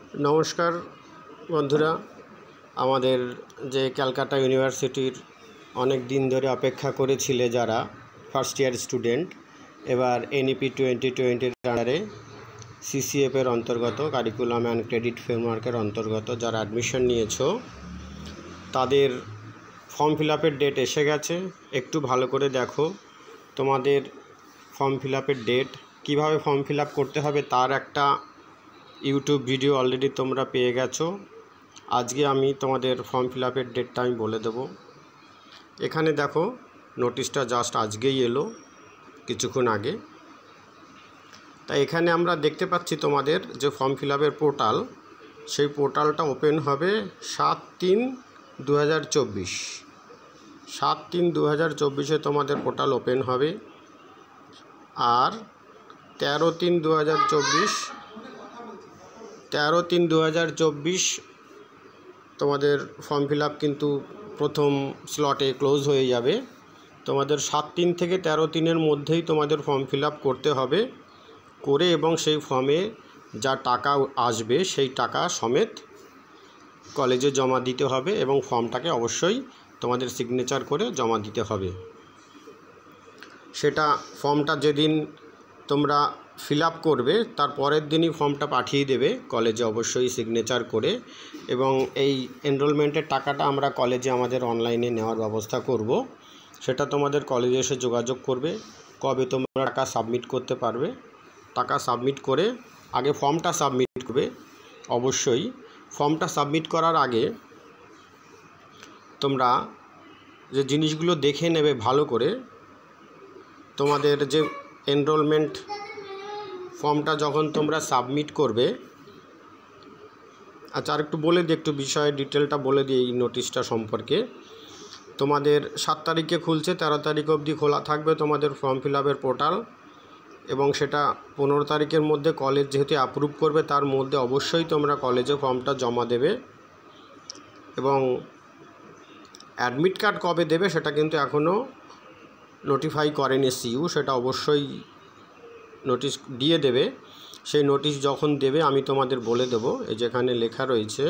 नमस्कार बंधुरा आमादेर जे कलकाता यूनिभार्सिटिर अनेक दिन धरे अपेक्षा करेछिले जारा फार्स्ट ईयर स्टूडेंट एबार एनईपी 2020 आंडारे सीसीएफ एर अंतर्गत कारिकुलाम एंड क्रेडिट फ्रेमवर्कर अंतर्गत जारा एडमिशन नियेछो तादेर फर्म फिलआपेर डेट एसे गेछे। एकटू भालो करे देखो तोमादेर फर्म फिलआपेर डेट किभाबे फर्म फिलआप करते हबे तार एकटा यूट्यूब भिडियो अलरेडी तोमरा पेये गेछो। आज के आमी तोमादेर फर्म फिलआपेर डेटटा आमी बोले देबो। एखाने देखो नोटिसटा जस्ट आजकेई एलो किछुक्षण आगे। ताई एखाने आमरा देखते पाচ্ছি तोमादेर जे फर्म फिलआपेर पोर्टाल सेई पोर्टालटा ओपेन होबे 7/3/2024 7/3/2024 तोमादेर पोर्टाल ओपेन होबे और 13/3/2024 তোমাদের ফর্ম ফিলআপ কিন্তু প্রথম স্লটে ক্লোজ হয়ে যাবে। তোমাদের 7/3 থেকে 13/3 মধ্যেই তোমাদের ফর্ম ফিলআপ করতে হবে করে এবং সেই ফর্মে যা টাকা আসবে সেই টাকা সমেত কলেজে জমা দিতে হবে এবং ফর্মটাকে অবশ্যই তোমাদের সিগনেচার করে জমা দিতে হবে। সেটা ফর্মটা যেদিন তোমরা फिलआप करबे तार परेर दिनई फर्मटा पाठिए देबे कलेजे अवश्यई सिगनेचार करे एबं एई एनरोलमेंटेर टाकाटा आमरा कलेजे आमादेर अनलाइने नेওয়ার व्यवस्था करब। सेटा तोमादेर कलेजे एसे जोगाजोग करबे कबे तोमरा टाका सबमिट करते पारबे। टाका सबमिट करे आगे फर्मटा सबमिट करबे। अवश्यई फर्मटा सबमिट करार आगे तोमरा जे जिनिसगुलो देखे नेबे भालो करे तोमादेर जे एनरोलमेंट फर्मटा जखन तोमरा सबमिट करबे। अच्छा आरेकटू बोले दिई एकटू विषय डिटेलटा बोले दिई এই নোটিশটা সম্পর্কে। তোমাদের 7 তারিখে খুলছে 13 তারিখ অবধি খোলা থাকবে তোমাদের ফর্ম ফিলআপের পোর্টাল এবং সেটা 15 তারিখের মধ্যে কলেজ যেহেতু অ্যাপ্রুভ করবে তার মধ্যে অবশ্যই তোমরা কলেজে ফর্মটা জমা দেবে এবং অ্যাডমিট কার্ড কবে দেবে সেটা কিন্তু এখনো নোটিফাই করেনি সিইউ। সেটা অবশ্যই নোটিশ দিয়ে দেবে। সেই নোটিশ যখন দেবে আমি তোমাদের বলে দেব। এই যেখানে লেখা রয়েছে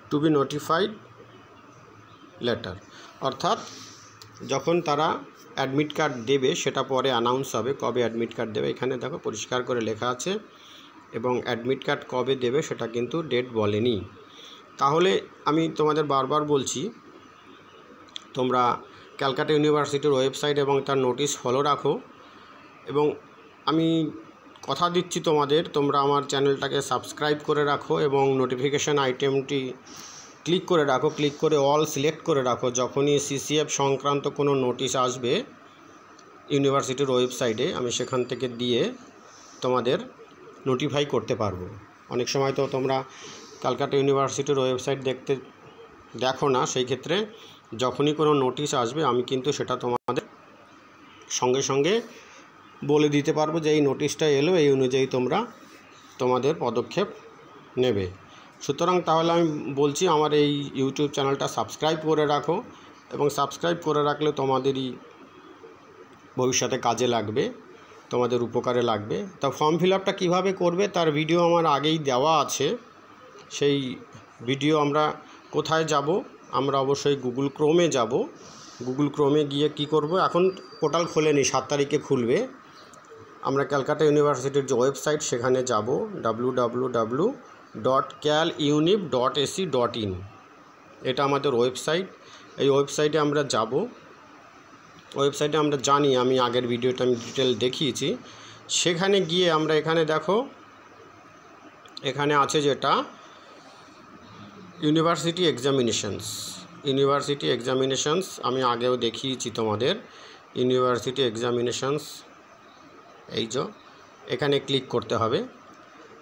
টু বি নোটিফাইড লেটার অর্থাৎ যখন তারা অ্যাডমিট কার্ড দেবে সেটা পরে অ্যানাউন্স হবে কবে অ্যাডমিট কার্ড দেবে। এখানে দেখো পরিষ্কার করে লেখা আছে এবং অ্যাডমিট কার্ড কবে দেবে সেটা কিন্তু ডেট বলেনি। তাহলে আমি তোমাদের বারবার বলছি তোমরা ক্যালকাটা ইউনিভার্সিটির ওয়েবসাইট এবং তার নোটিশ ফলো রাখো এবং আমি কথা দিচ্ছি তোমাদের তোমরা আমার চ্যানেলটাকে সাবস্ক্রাইব করে রাখো এবং নোটিফিকেশন আইটেমটি ক্লিক করে রাখো। ক্লিক করে অল সিলেক্ট করে রাখো। যখনই সিসিএফ সংক্রান্ত কোনো নোটিশ আসবে ইউনিভার্সিটির ওয়েবসাইটে আমি সেখান থেকে দিয়ে তোমাদের নোটিফাই করতে পারবো। অনেক সময় তো তোমরা ক্যালকাটা ইউনিভার্সিটির ওয়েবসাইট দেখো না, সেই ক্ষেত্রে যখনই কোনো নোটিশ আসবে আমি কিন্তু সেটা তোমাদের সঙ্গে সঙ্গে বলে দিতে পারবো যে এই নোটিশটা এলো এই অনুযায়ী তোমরা তোমাদের পদক্ষেপ নেবে। সুতরাং তাহলে আমি বলছি আমার এই ইউটিউব চ্যানেলটা সাবস্ক্রাইব করে রাখো এবং সাবস্ক্রাইব করে রাখলে তোমাদেরই ভবিষ্যতে কাজে লাগবে, তোমাদের উপকারে লাগবে। তা ফর্ম ফিলআপটা কীভাবে করবে তার ভিডিও আমার আগেই দেওয়া আছে। সেই ভিডিও আমরা কোথায় যাব? আমরা অবশ্যই গুগল ক্রোমে যাব। গুগল ক্রোমে গিয়ে কি করব, এখন পোর্টাল খোলেনি 7 তারিখে খুলবে। আমরা ক্যালকাটা ইউনিভার্সিটির যে ওয়েবসাইট সেখানে যাব www.calunip.ac.in এটা আমাদের ওয়েবসাইট। এই ওয়েবসাইটে আমরা যাব। ওয়েবসাইটে আমরা জানি আমি আগের ভিডিওটা আমি ডিটেল দেখিয়েছি। সেখানে গিয়ে আমরা এখানে দেখো এখানে আছে যেটা ইউনিভার্সিটি এক্সামিনেশনস আমি আগেও দেখিয়েছি তোমাদের। ইউনিভার্সিটি এক্সামিনেশনস এই যে এখানে ক্লিক করতে হবে।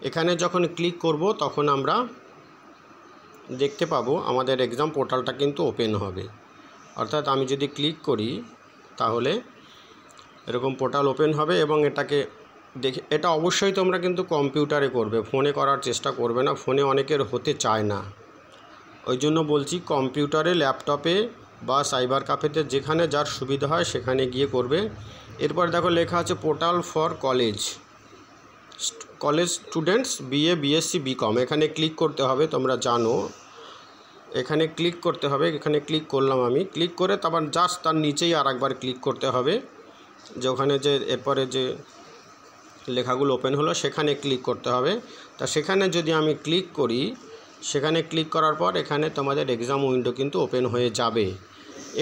এখানে যখন ক্লিক করব তখন আমরা দেখতে পাবো আমাদের এক্সাম পোর্টালটা কিন্তু ওপেন হবে। অর্থাৎ আমি যদি ক্লিক করি তাহলে এরকম পোর্টাল ওপেন হবে এবং এটাকে দেখে এটা অবশ্যই তোমরা কিন্তু কম্পিউটারে করবে, ফোনে করার চেষ্টা করবে না। ফোনে অনেকের হতে চায় না, ওই জন্য বলছি কম্পিউটারে ল্যাপটপে বা সাইবার ক্যাফেতে যেখানে যার সুবিধা হয় সেখানে গিয়ে করবে। এরপর দেখো লেখা আছে portal for college college students BA BSc BCom এখানে ক্লিক করতে হবে, তোমরা জানো এখানে ক্লিক করতে হবে। এখানে ক্লিক করলাম আমি, ক্লিক করে তারপর জাস্ট তার নিচেই আর একবার ক্লিক করতে হবে, যে ওখানে যে এরপরে যে লেখাগুলো ওপেন হলো সেখানে ক্লিক করতে হবে। তা সেখানে যদি আমি ক্লিক করি, সেখানে ক্লিক করার পর এখানে তোমাদের এক্সাম উইন্ডো কিন্তু ওপেন হয়ে যাবে।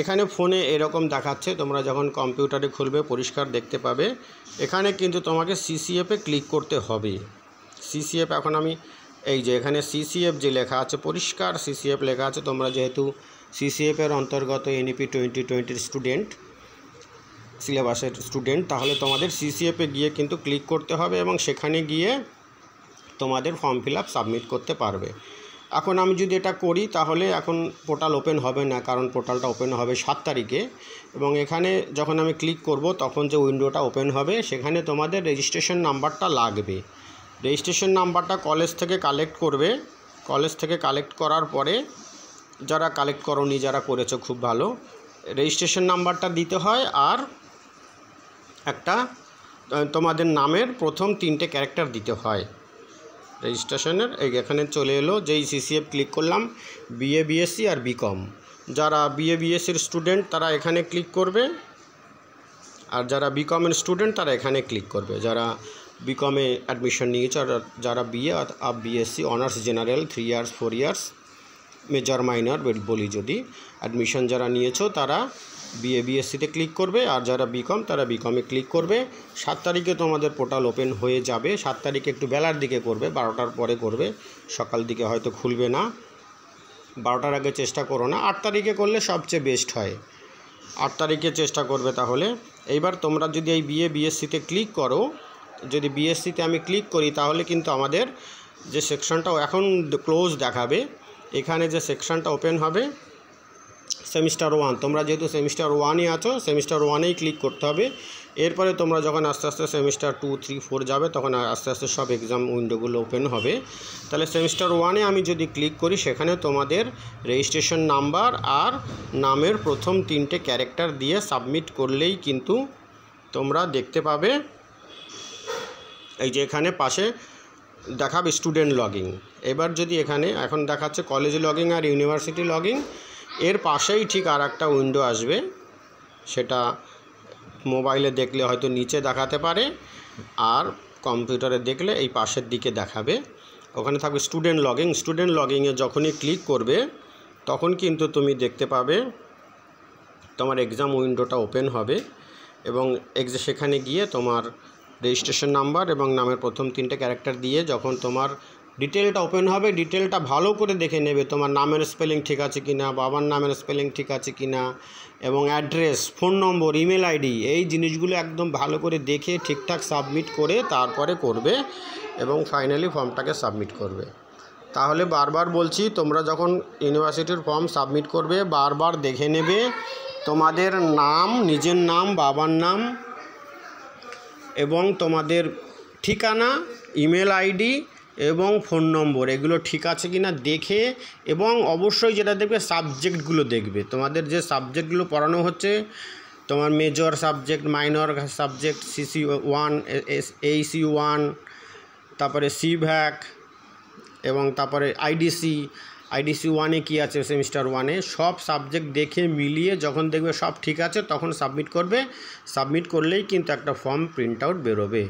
এখানে ফোনে এরকম দেখাচ্ছে, তোমরা যখন কম্পিউটারে খুলবে পরিষ্কার দেখতে পাবে। এখানে কিন্তু তোমাকে সিসিএফে ক্লিক করতে হবে। সিসিএফ এখন আমি এই যে এখানে সিসিএফ যে লেখা আছে, পরিষ্কার সিসিএফ লেখা আছে। তোমরা যেহেতু সিসিএফের অন্তর্গত এনইপি 2020 স্টুডেন্ট, সিলেবাসের স্টুডেন্ট, তাহলে তোমাদের সিসিএফে গিয়ে কিন্তু ক্লিক করতে হবে এবং সেখানে গিয়ে তোমাদের ফর্ম ফিল আপ সাবমিট করতে পারবে। এখন আমি যদি এটা করি তাহলে এখন পোর্টাল ওপেন হবে না, কারণ পোর্টালটা ওপেন হবে 7 তারিখে। এবং এখানে যখন আমি ক্লিক করব তখন যে উইন্ডোটা ওপেন হবে সেখানে তোমাদের রেজিস্ট্রেশন নাম্বারটা লাগবে। রেজিস্ট্রেশন নাম্বারটা কলেজ থেকে কালেক্ট করবে। কলেজ থেকে কালেক্ট করার পরে, যারা কালেক্ট করোনি, যারা করেছো খুব ভালো, রেজিস্ট্রেশন নাম্বারটা দিতে হয়। আর একটা তোমাদের নামের প্রথম 3টে ক্যারেক্টার দিতে হয় রেজিস্ট্রেশনের। এখানে চলে এলো, যেই সিসিএফ ক্লিক করলাম বিএ বিএসসি আর বিকম। যারা বিএ বিএসসির স্টুডেন্ট তারা এখানে ক্লিক করবে, আর যারা বিকমের স্টুডেন্ট তারা এখানে ক্লিক করবে। যারা বিকমে অ্যাডমিশন নিয়েছে, আর যারা বিএ আর BSc honours general 3 years 4 years major minor বলি যদি অ্যাডমিশন যারা নিয়েছো তারা বিএ বিএসসিতে ক্লিক করবে, আর যারা বিকম তারা বিকমে ক্লিক করবে। 7 তারিখে তোমাদের পোর্টাল ওপেন হয়ে যাবে। 7 তারিখে একটু বেলার দিকে করবে, 12টার পরে করবে, সকাল দিকে হয়তো খুলবে না, 12টার আগে চেষ্টা করো না। 8 তারিখে করলে সবচেয়ে বেস্ট হয়, 8 তারিখে চেষ্টা করবে। তাহলে এইবার তোমরা যদি এই বিএ বিএসসিতে ক্লিক করো, যদি বিএসসিতে আমি ক্লিক করি তাহলে কিন্তু আমাদের যে সেকশনটা এখন ক্লোজ দেখাবে, এখানে যে সেকশনটা ওপেন হবে সেমিস্টার 1, তোমরা যেহেতু সেমিস্টার 1-এ আছো, সেমিস্টার 1-এই ক্লিক করতে হবে। এরপরে তোমরা যখন আস্তে আস্তে সেমিস্টার 2, 3, 4 যাবে তখন আস্তে আস্তে সব এক্সাম উইন্ডোগুলো ওপেন হবে। তাহলে সেমিস্টার 1-এ আমি যদি ক্লিক করি সেখানে তোমাদের রেজিস্ট্রেশন নাম্বার আর নামের প্রথম 3টে ক্যারেক্টার দিয়ে সাবমিট করলেই কিন্তু তোমরা দেখতে পাবে এই যে এখানে পাশে দেখাবে স্টুডেন্ট লগইন। এবার যদি এখানে এখন দেখাচ্ছে কলেজ লগইন আর ইউনিভার্সিটি লগইন, এর পাশেই ঠিক আর একটা উইন্ডো আসবে, সেটা মোবাইলে দেখলে হয়তো নিচে দেখাতে পারে, আর কম্পিউটারে দেখলে এই পাশের দিকে দেখাবে। ওখানে থাকবে স্টুডেন্ট লগইন। স্টুডেন্ট লগইনে যখনই ক্লিক করবে তখন কিন্তু তুমি দেখতে পাবে তোমার এক্সাম উইন্ডোটা ওপেন হবে এবং সেখানে গিয়ে তোমার রেজিস্ট্রেশন নাম্বার এবং নামের প্রথম 3টে ক্যারেক্টার দিয়ে যখন তোমার ডিটেলটা ওপেন হবে, ডিটেলটা ভালো করে দেখে নেবে, তোমার নামের স্পেলিং ঠিক আছে কি না, বাবার নামের স্পেলিং ঠিক আছে কি না, এবং অ্যাড্রেস, ফোন নম্বর, ইমেল আইডি, এই জিনিসগুলো একদম ভালো করে দেখে ঠিকঠাক সাবমিট করে তারপরে করবে এবং ফাইনালি ফর্মটাকে সাবমিট করবে। তাহলে বারবার বলছি, তোমরা যখন ইউনিভার্সিটির ফর্ম সাবমিট করবে বারবার দেখে নেবে তোমাদের নাম, নিজের নাম, বাবার নাম এবং তোমাদের ঠিকানা, ইমেল আইডি এবং ফোন নম্বর এগুলো ঠিক আছে কি না দেখে, এবং অবশ্যই যেটা দেখবে সাবজেক্টগুলো দেখবে, তোমাদের যে সাবজেক্টগুলো পড়ানো হচ্ছে, তোমার major subject, minor subject, CC1, AC1, তারপরে CVAC এবং তারপরে IDC 1-এ কী আছে সেমিস্টার 1-এ, সব সাবজেক্ট দেখে মিলিয়ে যখন দেখবে সব ঠিক আছে তখন সাবমিট করবে। সাবমিট করলেই কিন্তু একটা ফর্ম প্রিন্ট আউট বেরোবে।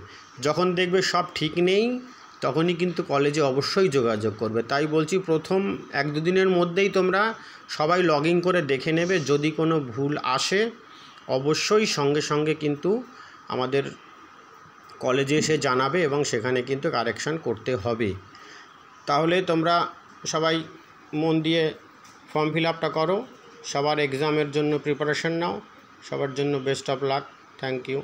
যখন দেখবে সব ঠিক নেই তখনই কিন্তু কলেজে অবশ্যই যোগাযোগ করবে। তাই বলছি, প্রথম 1-2 দিনের মধ্যেই তোমরা সবাই লগ ইন করে দেখে নেবে, যদি কোনো ভুল আসে অবশ্যই সঙ্গে সঙ্গে কিন্তু আমাদের কলেজে এসে জানাবে এবং সেখানে কিন্তু কারেকশান করতে হবে। তাহলে তোমরা সবাই মন দিয়ে ফর্ম ফিল আপটা করো, সবার এক্সামের জন্য প্রিপারেশন নাও, সবার জন্য best of luck. Thank you.